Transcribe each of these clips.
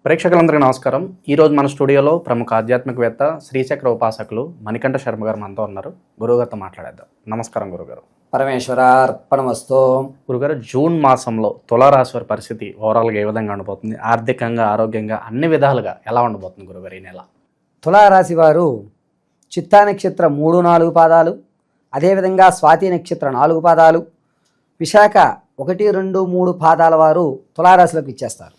ప్రేక్షకులందరికీ నమస్కారం. ఈరోజు మన స్టూడియోలో ప్రముఖ ఆధ్యాత్మికవేత్త శ్రీచక్ర ఉపాసకులు మణికంఠ శర్మ గారు మనతో ఉన్నారు. గురువుగారితో మాట్లాడేద్దాం. నమస్కారం గురుగారు. పరమేశ్వరార్పణమస్తు. గురుగారు, జూన్ మాసంలో తులారాశి వారి పరిస్థితి ఓవరాల్గా ఏ విధంగా ఉండబోతుంది? ఆర్థికంగా, ఆరోగ్యంగా అన్ని విధాలుగా ఎలా ఉండబోతుంది గురుగారు ఈ నెల? తులారాశి వారు చిత్తా నక్షత్రం 3-4 పాదాలు, అదేవిధంగా స్వాతి నక్షత్రం 4 పాదాలు, విశాఖ 1-2-3 పాదాల వారు తులారాశిలోకి ఇచ్చేస్తారు.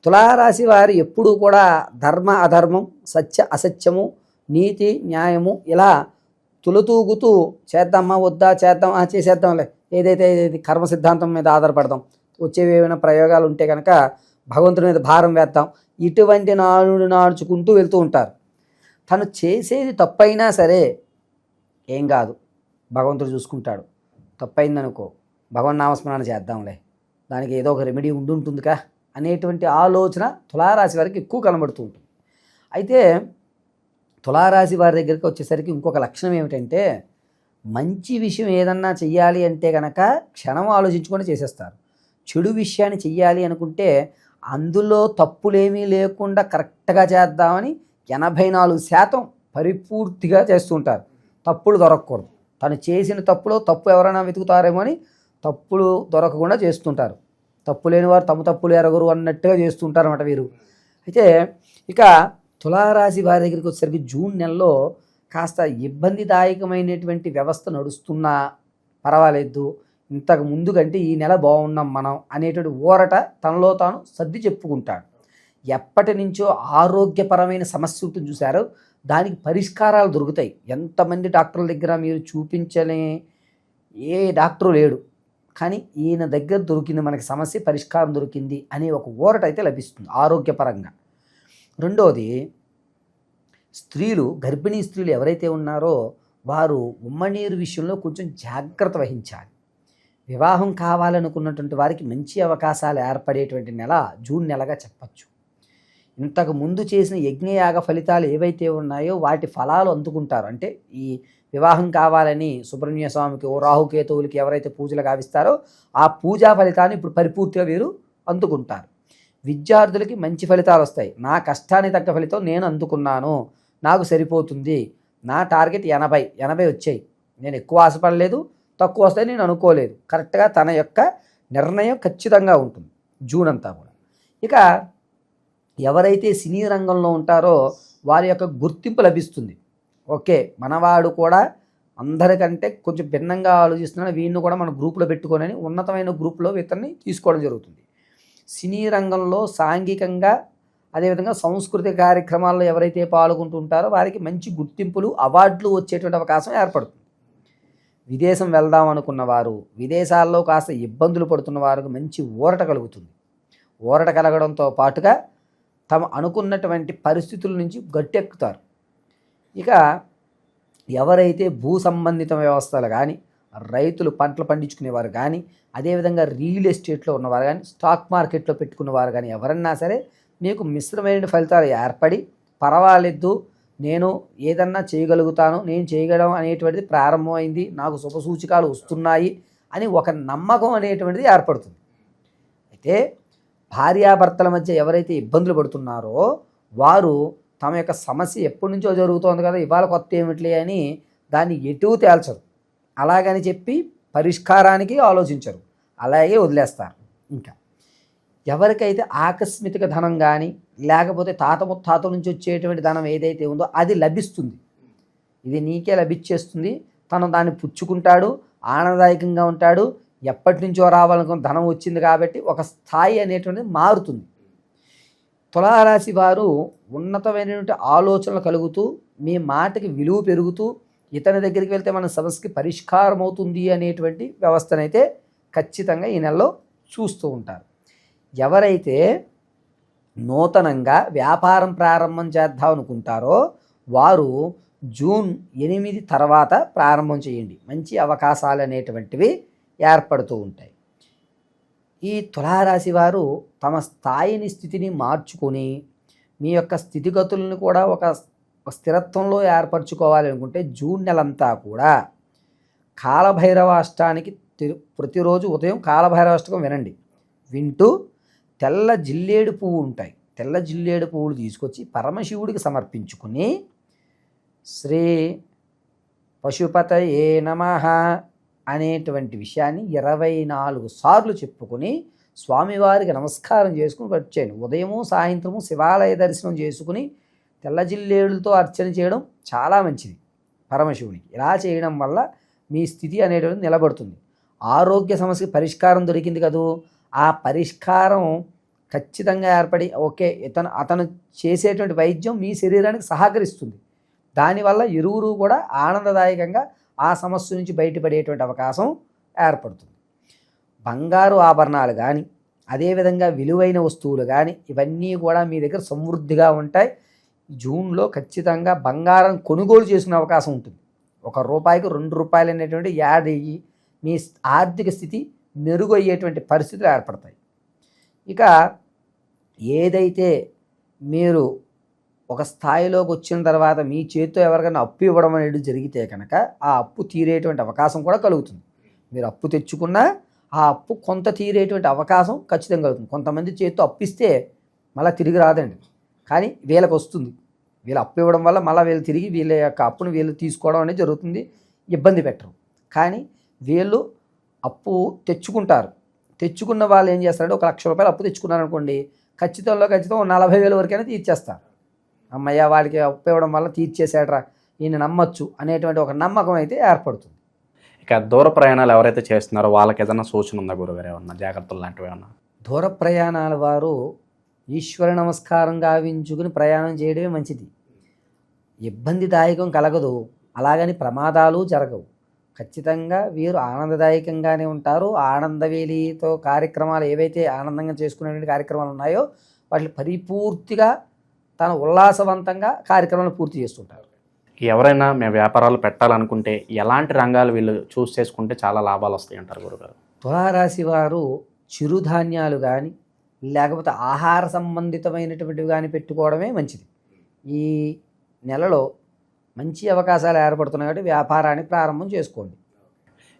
తులారాశి వారు ఎప్పుడూ కూడా ధర్మ అధర్మం, సత్య అసత్యము, నీతి న్యాయము ఇలా తులుతూగుతూ చేద్దామా వద్దా, చేద్దామా చేసేద్దాంలే, ఏదైతే కర్మ సిద్ధాంతం మీద ఆధారపడదాం, వచ్చేవి ఏమైనా ప్రయోగాలు ఉంటే కనుక భగవంతుడి మీద భారం వేద్దాం, ఇటువంటి నాడుచుకుంటూ వెళ్తూ ఉంటారు. తను చేసేది తప్పైనా సరే ఏం కాదు, భగవంతుడు చూసుకుంటాడు. తప్పైందనుకో భగవన్ నామస్మరణ చేద్దాంలే, దానికి ఏదో ఒక రెమెడీ ఉంటుందిగా అనేటువంటి ఆలోచన తులారాశి వారికి ఎక్కువ కనబడుతూ ఉంటుంది. అయితే తులారాశి వారి దగ్గరికి వచ్చేసరికి ఇంకొక లక్షణం ఏమిటంటే, మంచి విషయం ఏదన్నా చెయ్యాలి అంటే కనుక క్షణం ఆలోచించుకొని చేసేస్తారు. చెడు విషయాన్ని చెయ్యాలి అనుకుంటే అందులో తప్పులేమీ లేకుండా కరెక్ట్గా చేద్దామని 84% పరిపూర్తిగా చేస్తుంటారు. తప్పులు దొరకకూడదు. తను చేసిన తప్పులో తప్పు ఎవరైనా వెతుకుతారేమో అని తప్పులు దొరకకుండా చేస్తుంటారు. తప్పు లేని వారు తమ తప్పులు ఎరగరు అన్నట్టుగా చేస్తుంటారు అన్నమాట వీరు. అయితే ఇక తులారాశి వారి దగ్గరికి వచ్చేసరికి జూన్ నెలలో కాస్త ఇబ్బందిదాయకమైనటువంటి వ్యవస్థ నడుస్తున్నా పర్వాలేదు, ఇంతకు ముందు కంటే ఈ నెల బాగున్నాం మనం అనేటువంటి ఊరట తనలో తాను సర్ది చెప్పుకుంటాడు. ఎప్పటి నుంచో ఆరోగ్యపరమైన సమస్య ఉంటుంది చూశారు, దానికి పరిష్కారాలు దొరుకుతాయి. ఎంతమంది డాక్టర్ల దగ్గర మీరు చూపించలే ఏ డాక్టరు లేడు, కానీ ఈయన దగ్గర దొరికింది, మనకి సమస్య పరిష్కారం దొరికింది అనే ఒక ఊరట అయితే లభిస్తుంది ఆరోగ్యపరంగా. రెండోది, స్త్రీలు, గర్భిణీ స్త్రీలు ఎవరైతే ఉన్నారో వారు ఉమ్మనీరు విషయంలో కొంచెం జాగ్రత్త వహించాలి. వివాహం కావాలనుకున్నటువంటి వారికి మంచి అవకాశాలు ఏర్పడేటువంటి నెల జూన్ నెలగా చెప్పచ్చు. ఇంతకు ముందు చేసిన యజ్ఞయాగ ఫలితాలు ఏవైతే ఉన్నాయో వాటి ఫలాలు అందుకుంటారు. అంటే ఈ వివాహం కావాలని సుబ్రహ్మణ్య స్వామికి, రాహుకేతువులకి ఎవరైతే పూజలు గావిస్తారో ఆ పూజా ఫలితాన్ని ఇప్పుడు పరిపూర్తిగా వీరు అందుకుంటారు. విద్యార్థులకి మంచి ఫలితాలు వస్తాయి. నా కష్టానికి తగ్గ ఫలితం నేను అందుకున్నాను, నాకు సరిపోతుంది, నా టార్గెట్ 80 వచ్చాయి, నేను ఎక్కువ ఆశపడలేదు, తక్కువ వస్తాయి నేను అనుకోలేదు, కరెక్ట్గా తన యొక్క నిర్ణయం ఖచ్చితంగా ఉంటుంది జూన్ అంతా కూడా. ఇక ఎవరైతే సినీ రంగంలో ఉంటారో వారి యొక్క గుర్తింపు లభిస్తుంది. ఓకే, మనవాడు కూడా అందరికంటే కొంచెం భిన్నంగా ఆలోచిస్తున్నాడు, వీడిని కూడా మన గ్రూప్లో పెట్టుకొని ఉన్నతమైన గ్రూప్లో ఇతన్ని తీసుకోవడం జరుగుతుంది. సినీ రంగంలో సాంఘికంగా, అదేవిధంగా సాంస్కృతిక కార్యక్రమాల్లో ఎవరైతే పాల్గొంటుంటారో వారికి మంచి గుర్తింపులు, అవార్డులు వచ్చేటువంటి అవకాశం ఏర్పడుతుంది. విదేశం వెళ్దాం అనుకున్న వారు, విదేశాల్లో కాస్త ఇబ్బందులు పడుతున్న వారికి మంచి ఊరట కలుగుతుంది. ఊరట కలగడంతో పాటుగా తమ అనుకున్నటువంటి పరిస్థితుల నుంచి గట్టెక్కుతారు. ఇక ఎవరైతే భూ సంబంధిత వ్యవస్థలు కానీ, రైతులు పంటలు పండించుకునేవారు కానీ, అదేవిధంగా రియల్ ఎస్టేట్లో ఉన్నవారు కానీ, స్టాక్ మార్కెట్లో పెట్టుకున్నవారు కానీ ఎవరన్నా సరే మీకు మిశ్రమైన ఫలితాలు ఏర్పడి పర్వాలేదు, నేను ఏదన్నా చేయగలుగుతాను, నేను చేయగలం అనేటువంటిది ప్రారంభమైంది, నాకు శుభసూచికాలు వస్తున్నాయి అని ఒక నమ్మకం అనేటువంటిది ఏర్పడుతుంది. అయితే భార్యాభర్తల మధ్య ఎవరైతే ఇబ్బందులు పడుతున్నారో వారు తమ యొక్క సమస్య ఎప్పటి నుంచో జరుగుతోంది కదా, ఇవాళ కొత్త ఏమిట్లే అని దాన్ని ఎటూ తేల్చరు. అలాగని చెప్పి పరిష్కారానికి ఆలోచించరు, అలాగే వదిలేస్తారు. ఇంకా ఎవరికైతే ఆకస్మిక ధనం కానీ, లేకపోతే తాత ముత్తాతల నుంచి వచ్చేటువంటి ధనం ఏదైతే ఉందో అది లభిస్తుంది. ఇది నీకే లభించేస్తుంది, తను దాన్ని పుచ్చుకుంటాడు, ఆనందదాయకంగా ఉంటాడు. ఎప్పటి నుంచో రావాలనుకున్న ధనం వచ్చింది కాబట్టి ఒక స్థాయి అనేటువంటిది మారుతుంది. తులారాశి వారు ఉన్నతమైనటువంటి ఆలోచనలు కలుగుతూ, మీ మాటకి విలువ పెరుగుతూ, ఇతని దగ్గరికి వెళ్తే మన సమస్యకి పరిష్కారం అవుతుంది అనేటువంటి వ్యవస్థనైతే ఖచ్చితంగా ఈ నెలలో చూస్తూ ఉంటారు. ఎవరైతే నూతనంగా వ్యాపారం ప్రారంభం చేద్దాం అనుకుంటారో వారు జూన్ 8 తర్వాత ప్రారంభం చేయండి, మంచి అవకాశాలు అనేటువంటివి ఏర్పడుతూ ఉంటాయి. ఈ తులారాశి వారు తమ స్థాయిని, స్థితిని మార్చుకొని మీ యొక్క స్థితిగతులను కూడా ఒక స్థిరత్వంలో ఏర్పరచుకోవాలి అనుకుంటే జూన్ నెలంతా కూడా కాలభైరవ అష్టానికి ప్రతిరోజు ఉదయం కాలభైరవ అష్టకం వినండి. వింటూ తెల్ల జిల్లేడు పువ్వు ఉంటాయి, తెల్ల జిల్లేడు పువ్వులు తీసుకొచ్చి పరమశివుడికి సమర్పించుకుని శ్రీ పశుపతయే నమః అనేటువంటి విషయాన్ని 24 సార్లు చెప్పుకొని స్వామివారికి నమస్కారం చేసుకుని వచ్చేయండి. ఉదయము సాయంత్రము శివాలయ దర్శనం చేసుకుని తెల్ల జిల్లేడులతో అర్చన చేయడం చాలా మంచిది పరమశివునికి. ఇలా చేయడం వల్ల మీ స్థితి అనేటువంటిది నిలబడుతుంది. ఆరోగ్య సమస్యకి పరిష్కారం దొరికింది కదూ, ఆ పరిష్కారం ఖచ్చితంగా ఏర్పడి ఓకే అతను చేసేటువంటి వైద్యం మీ శరీరానికి సహకరిస్తుంది. దానివల్ల ఇరువురు కూడా ఆనందదాయకంగా ఆ సమస్య నుంచి బయటపడేటువంటి అవకాశం ఏర్పడుతుంది. బంగారు ఆభరణాలు కానీ అదేవిధంగా విలువైన వస్తువులు కానీ ఇవన్నీ కూడా మీ దగ్గర సమృద్ధిగా ఉంటాయి. జూన్లో ఖచ్చితంగా బంగారం కొనుగోలు చేసుకునే అవకాశం ఉంటుంది. 1 రూపాయికి 2 రూపాయలు అనేటువంటి యాడ్ అయ్యి మీ ఆర్థిక స్థితి మెరుగయ్యేటువంటి పరిస్థితులు ఏర్పడతాయి. ఇక ఏదైతే మీరు ఒక స్థాయిలోకి వచ్చిన తర్వాత మీ చేతితో ఎవరికైనా అప్పు ఇవ్వడం అనేది జరిగితే కనుక ఆ అప్పు తీరేటువంటి అవకాశం కూడా కలుగుతుంది. మీరు అప్పు తెచ్చుకున్నా ఆ అప్పు కొంత తీరేటువంటి అవకాశం ఖచ్చితంగా కలుగుతుంది. కొంతమంది చేతితో అప్పిస్తే మళ్ళీ తిరిగి రాదండి, కానీ వీళ్ళకి వస్తుంది. వీళ్ళు అప్పు ఇవ్వడం వల్ల మళ్ళీ వీళ్ళు తిరిగి వీళ్ళ యొక్క అప్పును వీళ్ళు తీసుకోవడం అనేది జరుగుతుంది, ఇబ్బంది పెట్టరు. కానీ వీళ్ళు అప్పు తెచ్చుకుంటారు. తెచ్చుకున్న వాళ్ళు ఏం చేస్తారంటే 1 లక్ష రూపాయలు అప్పు తెచ్చుకున్నారనుకోండి, ఖచ్చితం 40,000 వరకైనా తీర్చేస్తారు. అమ్మయ్య వాడికి అప్పు ఇవ్వడం వల్ల తీర్చేసాడరా ఈయన నమ్మచ్చు అనేటువంటి ఒక నమ్మకం అయితే ఏర్పడుతుంది. ఇక దూర ప్రయాణాలు ఎవరైతే చేస్తున్నారో వాళ్ళకి ఏదైనా సూచన ఉందా గురుగారు? ఏమన్నా జాగ్రత్తలు లాంటివి ఏమన్నా? దూర ప్రయాణాల వారు ఈశ్వర నమస్కారం గావించుకుని ప్రయాణం చేయడమే మంచిది. ఇబ్బందిదాయకం కలగదు, అలాగని ప్రమాదాలు జరగవు. ఖచ్చితంగా వీరు ఆనందదాయకంగానే ఉంటారు. ఆనందవేలితో కార్యక్రమాలు ఏవైతే ఆనందంగా చేసుకునేటువంటి కార్యక్రమాలు ఉన్నాయో వాటిని పరిపూర్తిగా తన ఉల్లాసవంతంగా కార్యక్రమాలు పూర్తి చేస్తుంటారు. ఎవరైనా మేము వ్యాపారాలు పెట్టాలనుకుంటే ఎలాంటి రంగాలు వీళ్ళు చూస్ చేసుకుంటే చాలా లాభాలు వస్తాయి అంటారు గురుగారు? తులారాశి వారు చిరుధాన్యాలు కానీ లేకపోతే ఆహార సంబంధితమైనటువంటివి కానీ పెట్టుకోవడమే మంచిది. ఈ నెలలో మంచి అవకాశాలు ఏర్పడుతున్నాయి కాబట్టి వ్యాపారాన్ని ప్రారంభం చేసుకోండి.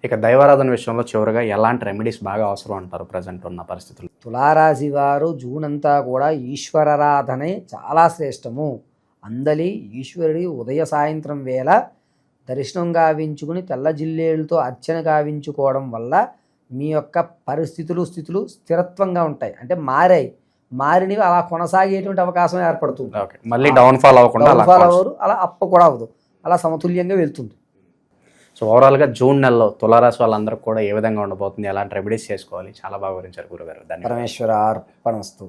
ఇక దైవారాధన విషయంలో చివరిగా ఎలాంటి రెమెడీస్ బాగా అవసరం అంటారు ప్రజెంట్ ఉన్న పరిస్థితులు? తులారాశి వారు జూన్ అంతా కూడా ఈశ్వరారాధనే చాలా శ్రేష్టము. అందలి ఈశ్వరుడి ఉదయ సాయంత్రం వేళ దర్శనం గావించుకుని తెల్ల జిల్లేళ్ళతో అర్చన గావించుకోవడం వల్ల మీ యొక్క పరిస్థితులు స్థితులు స్థిరత్వంగా ఉంటాయి. అంటే మారినవి అలా కొనసాగేటువంటి అవకాశం ఏర్పడుతుంది. మళ్ళీ డౌన్ఫాల్ అవ్వకుండా అవ్వరు, అలా అప్పు కూడా అవ్వదు, అలా సమతుల్యంగా వెళ్తుంది. సో ఓవరాల్గా జూన్ నెలలో తులారాశి వాళ్ళందరికీ కూడా ఏ విధంగా ఉండబోతుంది, ఎలాంటి రెమెడీస్ చేసుకోవాలి, చాలా బాగా వివరించారు గురుగారు. ధన్యవాదాలు. పరమేశ్వర అర్పణమస్తు.